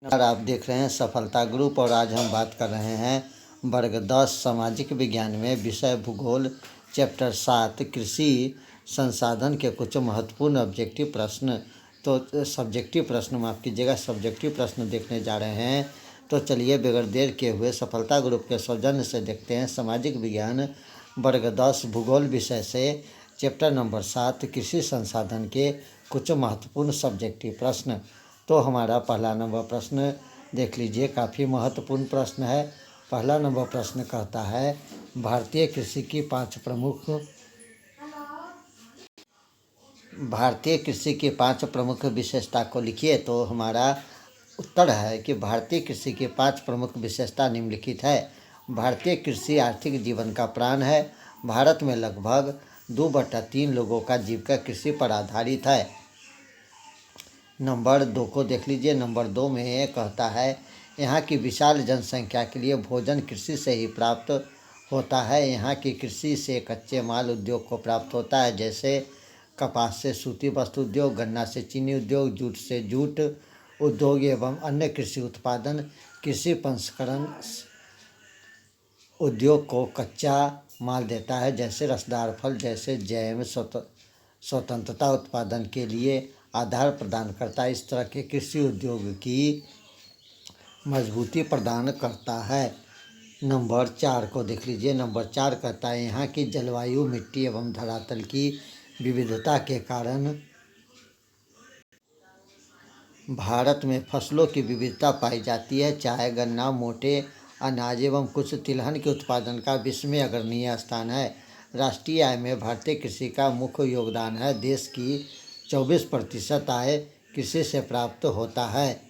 नमस्कार, आप देख रहे हैं सफलता ग्रुप और आज हम बात कर रहे हैं वर्ग 10 सामाजिक विज्ञान में विषय भूगोल चैप्टर 7 कृषि संसाधन के कुछ महत्वपूर्ण ऑब्जेक्टिव प्रश्न सब्जेक्टिव प्रश्न माफ़ कीजिएगा सब्जेक्टिव प्रश्न देखने जा रहे हैं। तो चलिए बगैर देर किए हुए सफलता ग्रुप के सौजन्य से देखते हैं सामाजिक विज्ञान वर्ग 10 भूगोल विषय से चैप्टर नंबर 7 कृषि संसाधन के कुछ महत्वपूर्ण सब्जेक्टिव प्रश्न। तो हमारा पहला नंबर प्रश्न देख लीजिए, काफ़ी महत्वपूर्ण प्रश्न है। पहला नंबर प्रश्न कहता है भारतीय कृषि की पांच प्रमुख विशेषता को लिखिए। तो हमारा उत्तर है कि भारतीय कृषि की 5 प्रमुख विशेषता निम्नलिखित है। भारतीय कृषि आर्थिक जीवन का प्राण है। भारत में लगभग 2/3 लोगों का जीविका कृषि पर आधारित है। नंबर 2 को देख लीजिए। नंबर 2 में ये कहता है यहाँ की विशाल जनसंख्या के लिए भोजन कृषि से ही प्राप्त होता है। यहाँ की कृषि से कच्चे माल उद्योग को प्राप्त होता है, जैसे कपास से सूती वस्त्र उद्योग, गन्ना से चीनी उद्योग, जूट से जूट उद्योग एवं अन्य कृषि उत्पादन। कृषि प्रसंस्करण उद्योग को कच्चा माल देता है, जैसे रसदार फल, जैसे जैम स्वतंत्रता उत्पादन के लिए आधार प्रदान करता है। इस तरह के कृषि उद्योग की मजबूती प्रदान करता है। नंबर 4 को देख लीजिए। नंबर 4 कहता है यहाँ की जलवायु, मिट्टी एवं धरातल की विविधता के कारण भारत में फसलों की विविधता पाई जाती है। चाय, गन्ना, मोटे अनाज एवं कुछ तिलहन के उत्पादन का विश्व में अग्रणीय स्थान है। राष्ट्रीय आय में भारतीय कृषि का मुख्य योगदान है। देश की 24% आय कृषि से प्राप्त होता है।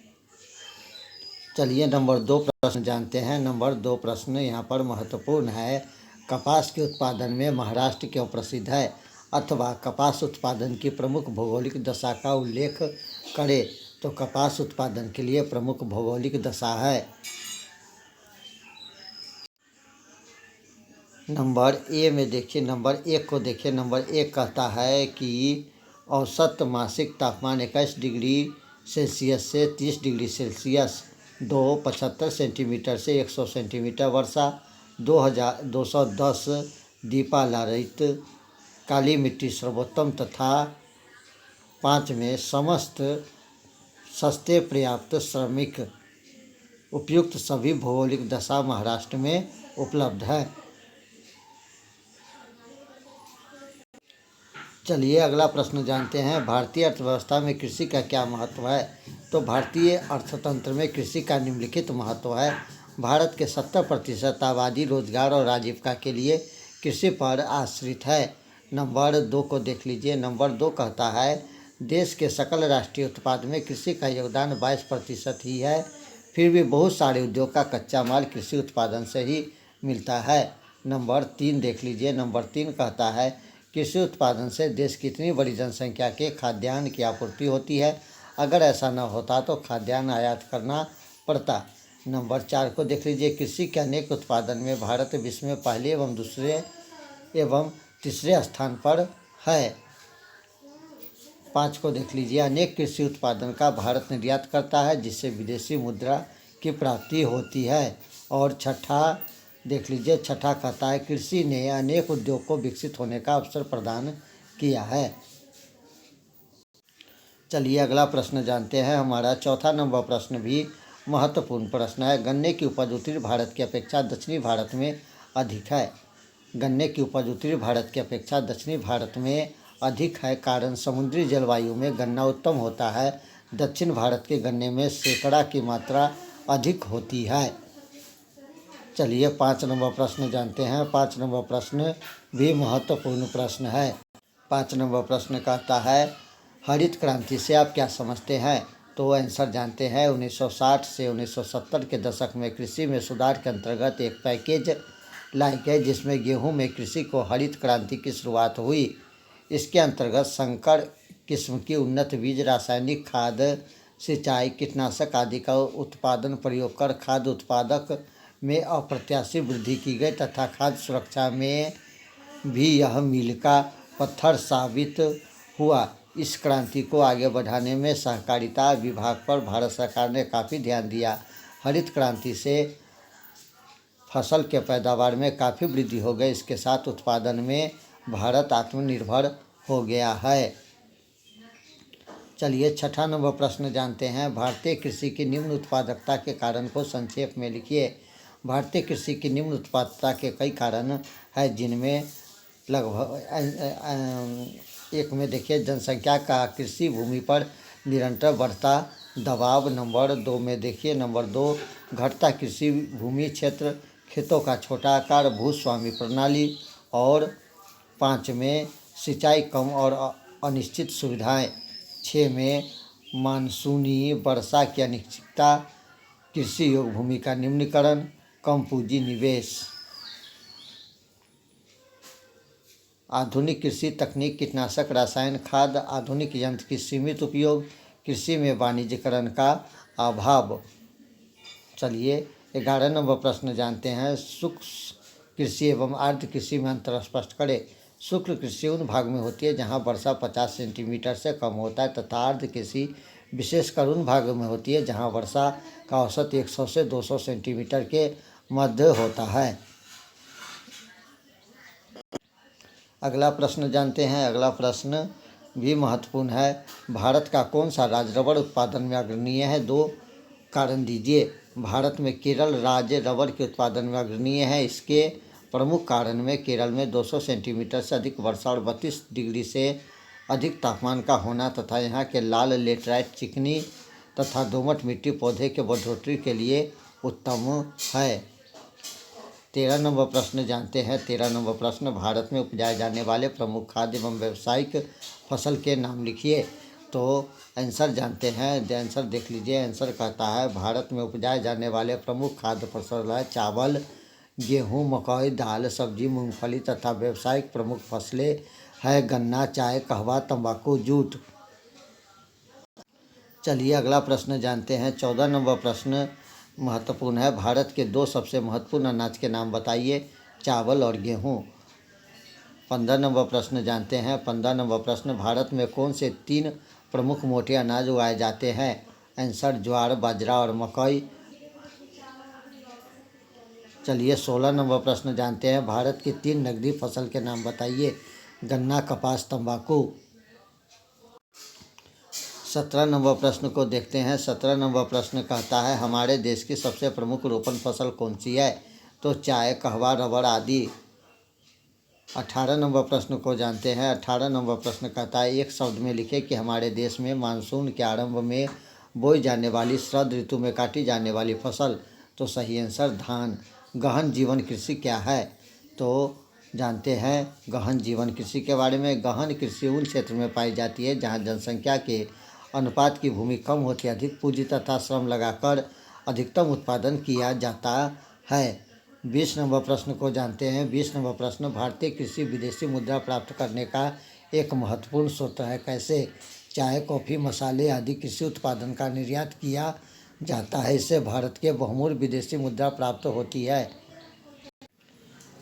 चलिए नंबर 2 प्रश्न जानते हैं। नंबर 2 प्रश्न यहाँ पर महत्वपूर्ण है। कपास के उत्पादन में महाराष्ट्र क्यों प्रसिद्ध है, अथवा कपास उत्पादन की प्रमुख भौगोलिक दशा का उल्लेख करें। तो कपास उत्पादन के लिए प्रमुख भौगोलिक दशा है। नंबर ए में देखिए, नंबर 1 को देखिए। नंबर 1 कहता है कि औसत मासिक तापमान 21 डिग्री सेल्सियस से 30 डिग्री सेल्सियस, 75 सेंटीमीटर से 100 सेंटीमीटर वर्षा, 2210 दीपालारित काली मिट्टी सर्वोत्तम, तथा 5 में समस्त सस्ते पर्याप्त श्रमिक उपयुक्त सभी भौगोलिक दशा महाराष्ट्र में उपलब्ध है। चलिए अगला प्रश्न जानते हैं। भारतीय अर्थव्यवस्था में कृषि का क्या महत्व है। तो भारतीय अर्थतंत्र में कृषि का निम्नलिखित महत्व है। भारत के 70% आबादी रोजगार और आजीविका के लिए कृषि पर आश्रित है। नंबर 2 को देख लीजिए। नंबर 2 कहता है देश के सकल राष्ट्रीय उत्पाद में कृषि का योगदान 22% ही है। फिर भी बहुत सारे उद्योग का कच्चा माल कृषि उत्पादन से ही मिलता है। नंबर 3 देख लीजिए। नंबर 3 कहता है कृषि उत्पादन से देश की इतनी बड़ी जनसंख्या के खाद्यान्न की आपूर्ति होती है। अगर ऐसा न होता तो खाद्यान्न आयात करना पड़ता। नंबर 4 को देख लीजिए। कृषि के अनेक उत्पादन में भारत विश्व में पहले एवं दूसरे एवं तीसरे स्थान पर है। 5 को देख लीजिए। अनेक कृषि उत्पादन का भारत निर्यात करता है, जिससे विदेशी मुद्रा की प्राप्ति होती है। और छठा देख लीजिए। छठा कहता है कृषि ने अनेक उद्योग को विकसित होने का अवसर प्रदान किया है। चलिए अगला प्रश्न जानते हैं। हमारा चौथा नंबर प्रश्न भी महत्वपूर्ण प्रश्न है। गन्ने की उपज उत्तरी भारत की अपेक्षा दक्षिणी भारत में अधिक है। गन्ने की उपज उत्तरी भारत की अपेक्षा दक्षिणी भारत में अधिक है, कारण समुद्री जलवायु में गन्ना उत्तम होता है। दक्षिण भारत के गन्ने में शर्करा की मात्रा अधिक होती है। चलिए 5 नंबर प्रश्न जानते हैं। 5 नंबर प्रश्न भी महत्वपूर्ण प्रश्न है। 5 नंबर प्रश्न कहता है हरित क्रांति से आप क्या समझते हैं। तो आंसर जानते हैं। 1960 से 1970 के दशक में कृषि में सुधार के अंतर्गत एक पैकेज लाई गई, जिसमें गेहूं में कृषि को हरित क्रांति की शुरुआत हुई। इसके अंतर्गत संकर किस्म की उन्नत बीज, रासायनिक खाद, सिंचाई, कीटनाशक आदि का उत्पादन प्रयोग कर खाद्य उत्पादक में अप्रत्याशित वृद्धि की गई, तथा खाद्य सुरक्षा में भी यह मील का पत्थर साबित हुआ। इस क्रांति को आगे बढ़ाने में सहकारिता विभाग पर भारत सरकार ने काफ़ी ध्यान दिया। हरित क्रांति से फसल के पैदावार में काफ़ी वृद्धि हो गई। इसके साथ उत्पादन में भारत आत्मनिर्भर हो गया है। चलिए 6ठा नंबर प्रश्न जानते हैं। भारतीय कृषि की निम्न उत्पादकता के कारण को संक्षेप में लिखिए। भारतीय कृषि की निम्न उत्पादकता के कई कारण हैं, जिनमें लगभग एक में देखिए जनसंख्या का कृषि भूमि पर निरंतर बढ़ता दबाव। नंबर 2 में देखिए, नंबर 2 घटता कृषि भूमि क्षेत्र, खेतों का छोटा आकार, भूस्वामी प्रणाली। और 5 में सिंचाई कम और अनिश्चित सुविधाएं। 6 में मानसूनी वर्षा की अनिश्चितता, कृषि योग्य भूमि का निम्नीकरण, कम पूंजी निवेश। आधुनिक कृषि तकनीक, कीटनाशक, रासायन खाद, आधुनिक यंत्र की सीमित उपयोग, कृषि में वाणिज्यकरण का अभाव। चलिए 11 नंबर प्रश्न जानते हैं। शुष्क कृषि एवं आर्द्र कृषि में अंतर स्पष्ट करें। शुष्क कृषि उन भाग में होती है जहां वर्षा 50 सेंटीमीटर से कम होता है तथा आर्द्र कृषि विशेषकर उन भागों में होती है जहां वर्षा का औसत 100 से 200 सेंटीमीटर के मध्य होता है। अगला प्रश्न जानते हैं। अगला प्रश्न भी महत्वपूर्ण है। भारत का कौन सा राज्य रबड़ उत्पादन में अग्रणीय है? 2 कारण दीजिए। भारत में केरल राज्य रबड़ के उत्पादन में अग्रणीय है। इसके प्रमुख कारण में केरल में 200 सेंटीमीटर से अधिक वर्षा और 32 डिग्री से अधिक तापमान का होना तथा यहाँ के लाल लेटराइट चिकनी तथा दोमट मिट्टी पौधे के बढ़ोतरी के लिए उत्तम है। 13 नंबर प्रश्न जानते हैं। 13 नंबर प्रश्न, भारत में उपजाए जाने वाले प्रमुख खाद्य एवं व्यावसायिक फसल के नाम लिखिए। तो आंसर जानते हैं। आंसर देख लीजिए। आंसर कहता है भारत में उपजाए जाने वाले प्रमुख खाद्य फसल है चावल, गेहूँ, मकई, दाल, सब्जी, मूंगफली तथा व्यावसायिक प्रमुख फसलें है गन्ना, चाय, कहवा, तंबाकू, जूट। चलिए अगला प्रश्न जानते हैं। 14 नंबर प्रश्न महत्वपूर्ण है। भारत के 2 सबसे महत्वपूर्ण अनाज के नाम बताइए। चावल और गेहूँ। 15 नंबर प्रश्न जानते हैं। 15 नंबर प्रश्न, भारत में कौन से 3 प्रमुख मोटे अनाज उगाए जाते हैं? आंसर ज्वार, बाजरा और मकई। चलिए 16 नंबर प्रश्न जानते हैं। भारत की 3 नकदी फसल के नाम बताइए। गन्ना, कपास, तंबाकू। 17 नंबर प्रश्न को देखते हैं। 17 नंबर प्रश्न कहता है हमारे देश की सबसे प्रमुख रोपण फसल कौन सी है? तो चाय, कहवा, रबड़ आदि। 18 नंबर प्रश्न को जानते हैं। 18 नंबर प्रश्न कहता है एक शब्द में लिखे कि हमारे देश में मानसून के आरंभ में बोई जाने वाली शरद ऋतु में काटी जाने वाली फसल। तो सही आंसर धान। गहन जीवन कृषि क्या है? तो जानते हैं गहन जीवन कृषि के बारे में। गहन कृषि उन क्षेत्र में पाई जाती है जहां जनसंख्या के अनुपात की भूमि कम होती है, अधिक पूंजी तथा श्रम लगाकर अधिकतम उत्पादन किया जाता है। 20 नंबर प्रश्न को जानते हैं। 20 नंबर प्रश्न, भारतीय कृषि विदेशी मुद्रा प्राप्त करने का एक महत्वपूर्ण स्रोत है। कैसे? चाय, कॉफ़ी, मसाले आदि कृषि उत्पादन का निर्यात किया जाता है। इससे भारत के बहुमूल्य विदेशी मुद्रा प्राप्त होती है।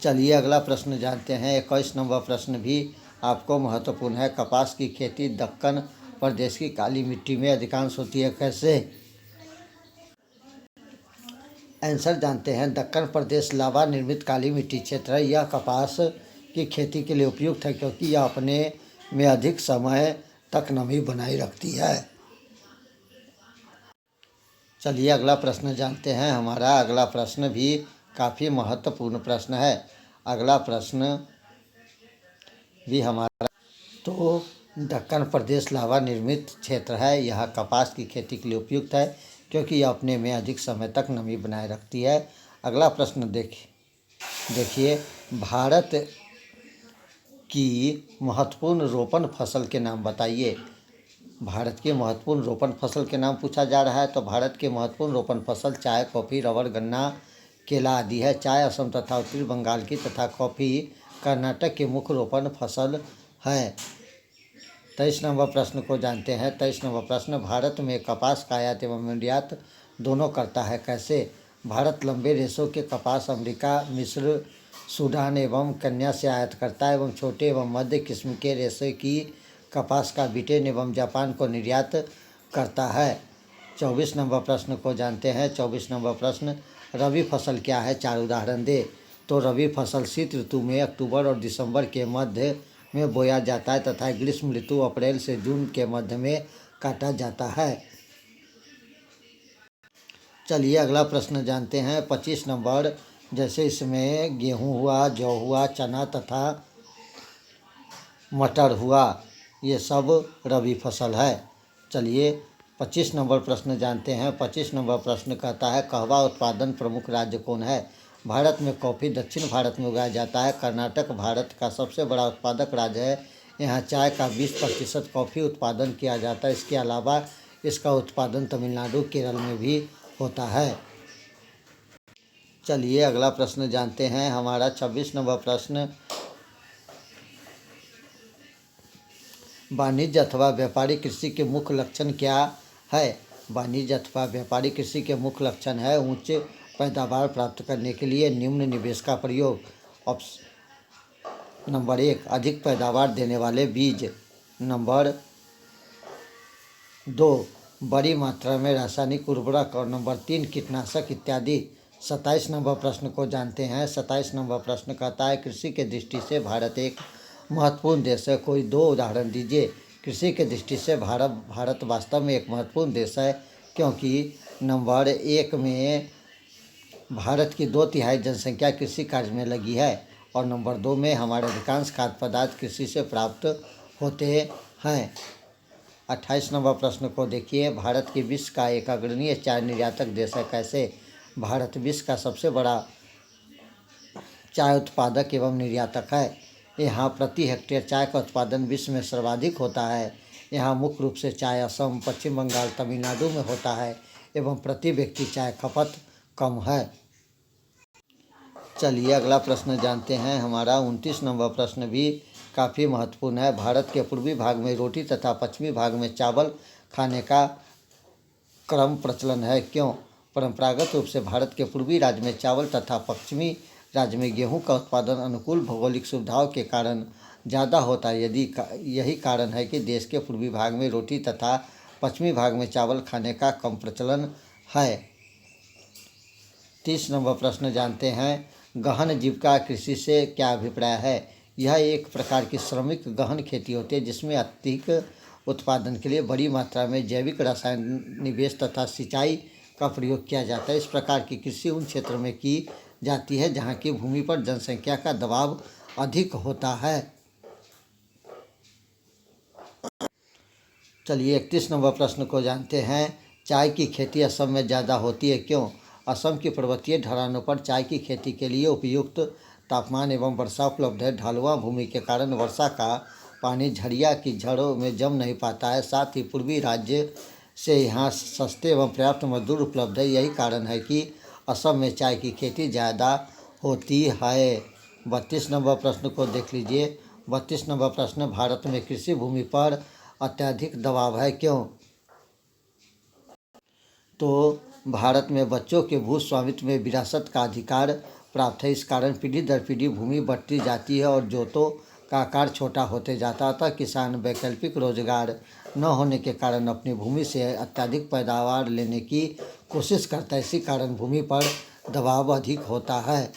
चलिए अगला प्रश्न जानते हैं। 21 नंबर प्रश्न भी आपको महत्वपूर्ण है। कपास की खेती दक्कन प्रदेश की काली मिट्टी में अधिकांश होती है। कैसे? आंसर जानते हैं। दक्कन प्रदेश लावा निर्मित काली मिट्टी क्षेत्र है। यह कपास की खेती के लिए उपयुक्त है क्योंकि यह अपने में अधिक समय तक नमी बनाए रखती है। चलिए अगला प्रश्न जानते हैं। हमारा अगला प्रश्न भी काफ़ी महत्वपूर्ण प्रश्न है। अगला प्रश्न भी हमारा तो दक्कन प्रदेश लावा निर्मित क्षेत्र है। यह कपास की खेती के लिए उपयुक्त है क्योंकि यह अपने में अधिक समय तक नमी बनाए रखती है। अगला प्रश्न देखिए भारत की महत्वपूर्ण रोपण फसल के नाम बताइए। भारत के महत्वपूर्ण रोपण फसल के नाम पूछा जा रहा है। तो भारत के महत्वपूर्ण रोपण फसल चाय, कॉफ़ी, रबड़, गन्ना, केला आदि है। चाय असम तथा उत्तरी बंगाल की तथा कॉफ़ी कर्नाटक की मुख्य रोपण फसल है। 23 नंबर प्रश्न को जानते हैं। 23 नंबर प्रश्न, भारत में कपास का आयात एवं निर्यात दोनों करता है। कैसे? भारत लंबे रेशों के कपास अमेरिका, मिस्र, सूडान एवं केन्या से आयात करता है एवं छोटे एवं मध्य किस्म के रेशे की कपास का ब्रिटेन एवं जापान को निर्यात करता है। 24 नंबर प्रश्न को जानते हैं। 24 नंबर प्रश्न, रबी फसल क्या है? 4 उदाहरण दे। तो रबी फसल शीत ऋतु में अक्टूबर और दिसंबर के मध्य में बोया जाता है तथा ग्रीष्म ऋतु अप्रैल से जून के मध्य में काटा जाता है। चलिए अगला प्रश्न जानते हैं। 25 नंबर, जैसे इसमें गेहूँ हुआ, जौ हुआ, चना तथा मटर हुआ, ये सब रबी फसल है। चलिए 25 नंबर प्रश्न जानते हैं। 25 नंबर प्रश्न कहता है, कहवा उत्पादन प्रमुख राज्य कौन है? भारत में कॉफ़ी दक्षिण भारत में उगाया जाता है। कर्नाटक भारत का सबसे बड़ा उत्पादक राज्य है। यहाँ चाय का 20% कॉफ़ी उत्पादन किया जाता है। इसके अलावा इसका उत्पादन तमिलनाडु, केरल में भी होता है। चलिए अगला प्रश्न जानते हैं। हमारा 26 नंबर प्रश्न, वाणिज्य अथवा व्यापारिक कृषि के मुख्य लक्षण क्या है? वाणिज्य अथवा व्यापारिक कृषि के मुख्य लक्षण है उच्च पैदावार प्राप्त करने के लिए निम्न निवेश का प्रयोग। नंबर 1, अधिक पैदावार देने वाले बीज। नंबर 2, बड़ी मात्रा में रासायनिक उर्वरक। और नंबर 3, कीटनाशक इत्यादि। 27 नंबर प्रश्न को जानते हैं। 27 नंबर प्रश्न कहता है, कृषि के दृष्टि से भारत एक महत्वपूर्ण देश है। कोई 2 उदाहरण दीजिए। कृषि के दृष्टि से भारत वास्तव में एक महत्वपूर्ण देश है, क्योंकि नंबर 1 में भारत की 2/3 जनसंख्या कृषि कार्य में लगी है और नंबर 2 में हमारे अधिकांश खाद्य पदार्थ कृषि से प्राप्त होते हैं। 28 नंबर प्रश्न को देखिए। भारत की विश्व का एक अग्रणी चाय निर्यातक देश है। कैसे? भारत विश्व का सबसे बड़ा चाय उत्पादक एवं निर्यातक है। यहाँ प्रति हेक्टेयर चाय का उत्पादन विश्व में सर्वाधिक होता है। यहाँ मुख्य रूप से चाय असम, पश्चिम बंगाल, तमिलनाडु में होता है एवं प्रति व्यक्ति चाय खपत कम है। चलिए अगला प्रश्न जानते हैं। हमारा 29 नंबर प्रश्न भी काफ़ी महत्वपूर्ण है। भारत के पूर्वी भाग में रोटी तथा पश्चिमी भाग में चावल खाने का क्रम प्रचलन है। क्यों? परंपरागत रूप से भारत के पूर्वी राज्य में चावल तथा पश्चिमी राज्य में गेहूं का उत्पादन अनुकूल भौगोलिक सुविधाओं के कारण ज़्यादा होता है। यही कारण है कि देश के पूर्वी भाग में रोटी तथा पश्चिमी भाग में चावल खाने का कम प्रचलन है। 30 नंबर प्रश्न जानते हैं। गहन जीविका कृषि से क्या अभिप्राय है? यह एक प्रकार की श्रमिक गहन खेती होती है जिसमें अधिक उत्पादन के लिए बड़ी मात्रा में जैविक रसायन निवेश तथा सिंचाई का प्रयोग किया जाता है। इस प्रकार की कृषि उन क्षेत्रों में की जाती है जहाँ की भूमि पर जनसंख्या का दबाव अधिक होता है। चलिए 31 नंबर प्रश्न को जानते हैं। चाय की खेती असम में ज़्यादा होती है। क्यों? असम की पर्वतीय ढलानों पर चाय की खेती के लिए उपयुक्त तापमान एवं वर्षा उपलब्ध है। ढलुआ भूमि के कारण वर्षा का पानी झड़िया की जड़ों में जम नहीं पाता है। साथ ही पूर्वी राज्य से यहाँ सस्ते एवं पर्याप्त मजदूर उपलब्ध है। यही कारण है कि असम में चाय की खेती ज़्यादा होती है। 32 नंबर प्रश्न को देख लीजिए। 32 नंबर प्रश्न, भारत में कृषि भूमि पर अत्यधिक दबाव है। क्यों? तो भारत में बच्चों के भू स्वामित्व में विरासत का अधिकार प्राप्त है। इस कारण पीढ़ी दर पीढ़ी भूमि बढ़ती जाती है और जोतों का आकार छोटा होते जाता है। अतः किसान वैकल्पिक रोजगार न होने के कारण अपनी भूमि से अत्यधिक पैदावार लेने की कोशिश करता है। इसी कारण भूमि पर दबाव अधिक होता है।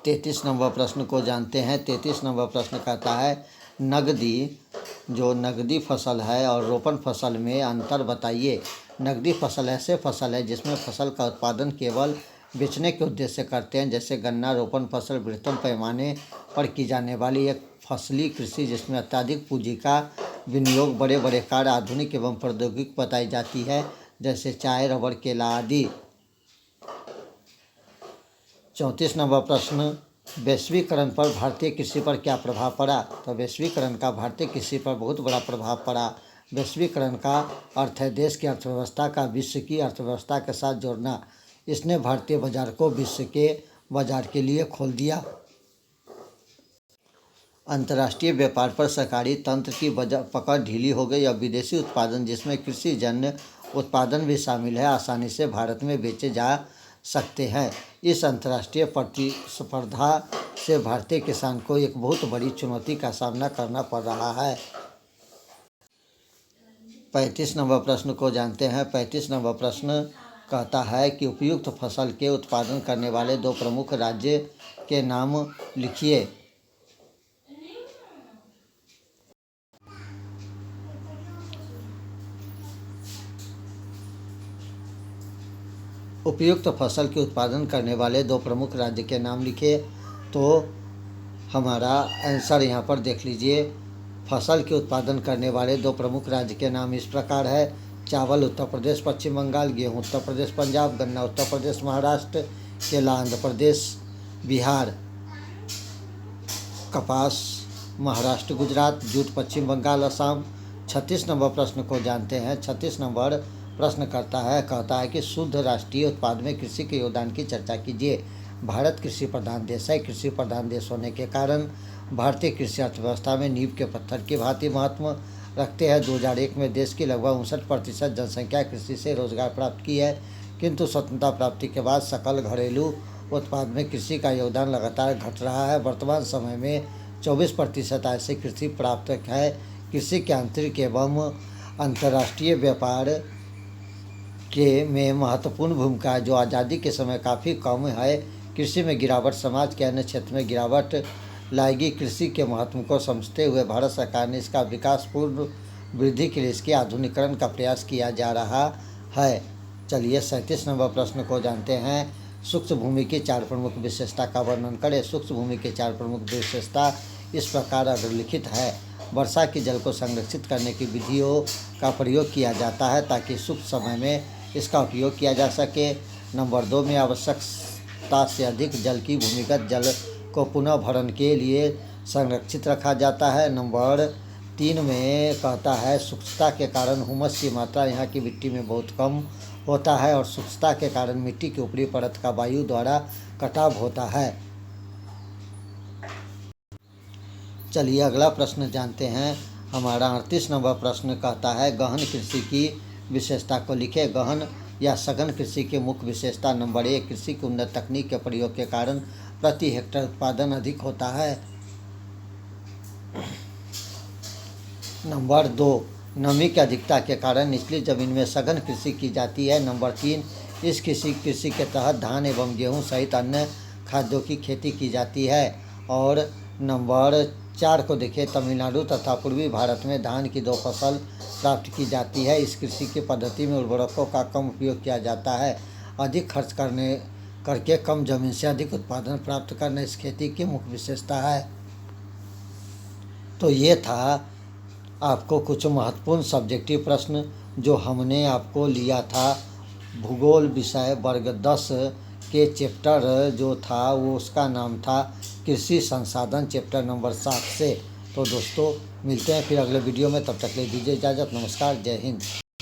33 नंबर प्रश्न को जानते हैं। 33 नंबर प्रश्न कहता है, नगदी फसल है और रोपण फसल में अंतर बताइए। नगदी फसल ऐसे फसल है जिसमें फसल का उत्पादन केवल बेचने के उद्देश्य से करते हैं, जैसे गन्ना। रोपण फसल बृहत्तम पैमाने पर की जाने वाली एक फसली कृषि जिसमें अत्यधिक पूंजी का विनियोग, बड़े बड़े कार्य, आधुनिक एवं प्रौद्योगिक बताई जाती है, जैसे चाय, रबड़, केला आदि। 34 नंबर प्रश्न, वैश्वीकरण पर भारतीय कृषि पर क्या प्रभाव पड़ा? तो वैश्वीकरण का भारतीय कृषि पर बहुत बड़ा प्रभाव पड़ा। वैश्वीकरण का अर्थ है देश की अर्थव्यवस्था का विश्व की अर्थव्यवस्था के साथ जोड़ना। इसने भारतीय बाजार को विश्व के बाजार के लिए खोल दिया। अंतर्राष्ट्रीय व्यापार पर सरकारी तंत्र की पकड़ ढीली हो गई। अब विदेशी उत्पादन, जिसमें कृषि जन्य उत्पादन भी शामिल है, आसानी से भारत में बेचे जा सकते हैं। इस अंतर्राष्ट्रीय प्रतिस्पर्धा से भारतीय किसान को एक बहुत बड़ी चुनौती का सामना करना पड़ रहा है। 35 नंबर प्रश्न को जानते हैं। 35 नंबर प्रश्न कहता है कि उपयुक्त फसल के उत्पादन करने वाले 2 प्रमुख राज्य के नाम लिखिए। उपयुक्त फसल के उत्पादन करने वाले 2 प्रमुख राज्य के नाम लिखिए। तो हमारा आंसर यहाँ पर देख लीजिए। फसल के उत्पादन करने वाले 2 प्रमुख राज्य के नाम इस प्रकार है। चावल उत्तर प्रदेश पश्चिम बंगाल, गेहूँ उत्तर प्रदेश पंजाब, गन्ना उत्तर प्रदेश महाराष्ट्र, केला आंध्र प्रदेश बिहार, कपास महाराष्ट्र गुजरात, जूट पश्चिम बंगाल असम। 36 नंबर प्रश्न को जानते हैं। 36 नंबर प्रश्न कहता है कि शुद्ध राष्ट्रीय उत्पाद में कृषि के योगदान की चर्चा कीजिए। भारत कृषि प्रधान देश है। कृषि प्रधान देश होने के कारण भारतीय कृषि अर्थव्यवस्था में नींव के पत्थर की भांति महत्व रखते हैं। 2001 में देश की लगभग 59% जनसंख्या कृषि से रोजगार प्राप्त की है, किंतु स्वतंत्रता प्राप्ति के बाद सकल घरेलू उत्पाद में कृषि का योगदान लगातार घट रहा है। वर्तमान समय में 24% आय से कृषि प्राप्त है। कृषि के आंतरिक एवं अंतर्राष्ट्रीय व्यापार में महत्वपूर्ण भूमिका है, जो आज़ादी के समय काफ़ी कम है। कृषि में गिरावट समाज के अन्य क्षेत्र में गिरावट लाएगी। कृषि के महत्व को समझते हुए भारत सरकार ने इसका विकासपूर्ण वृद्धि के लिए इसके आधुनिकीकरण का प्रयास किया जा रहा है। चलिए 37 नंबर प्रश्न को जानते हैं। शुष्क भूमि की 4 प्रमुख विशेषता का वर्णन करें। शुष्क भूमि की 4 प्रमुख विशेषता इस प्रकार अग्रलिखित है। वर्षा के जल को संरक्षित करने की विधियों का प्रयोग किया जाता है ताकि शुष्क समय में इसका उपयोग किया जा सके। नंबर 2 में आवश्यकता से अधिक जल की भूमिगत जल को पुनः भरण के लिए संरक्षित रखा जाता है। नंबर 3 में कहता है शुष्कता के कारण हुमस की मात्रा यहाँ की मिट्टी में बहुत कम होता है और शुष्कता के कारण मिट्टी की ऊपरी परत का वायु द्वारा कटाव होता है। चलिए अगला प्रश्न जानते हैं। हमारा 38 नंबर प्रश्न कहता है गहन कृषि की विशेषता को लिखे। गहन या सघन कृषि की मुख्य विशेषता। नंबर 1 कृषि की उन्नत तकनीक के प्रयोग के कारण प्रति हेक्टेयर उत्पादन अधिक होता है। नंबर 2 नमी की अधिकता के कारण निचली जमीन में सघन कृषि की जाती है। नंबर 3 इस कृषि के तहत धान एवं गेहूं सहित अन्य खाद्यों की खेती की जाती है। और नंबर 4 को देखिए तमिलनाडु तथा पूर्वी भारत में धान की 2 फसल प्राप्त की जाती है। इस कृषि की पद्धति में उर्वरकों का कम उपयोग किया जाता है। अधिक खर्च करके कम जमीन से अधिक उत्पादन प्राप्त करना इस खेती की मुख्य विशेषता है। तो ये था आपको कुछ महत्वपूर्ण सब्जेक्टिव प्रश्न जो हमने आपको लिया था भूगोल विषय वर्ग 10 के चैप्टर जो था वो उसका नाम था कृषि संसाधन चैप्टर नंबर 7 से। तो दोस्तों मिलते हैं फिर अगले वीडियो में, तब तक ले दीजिए इजाज़त। नमस्कार, जय हिंद।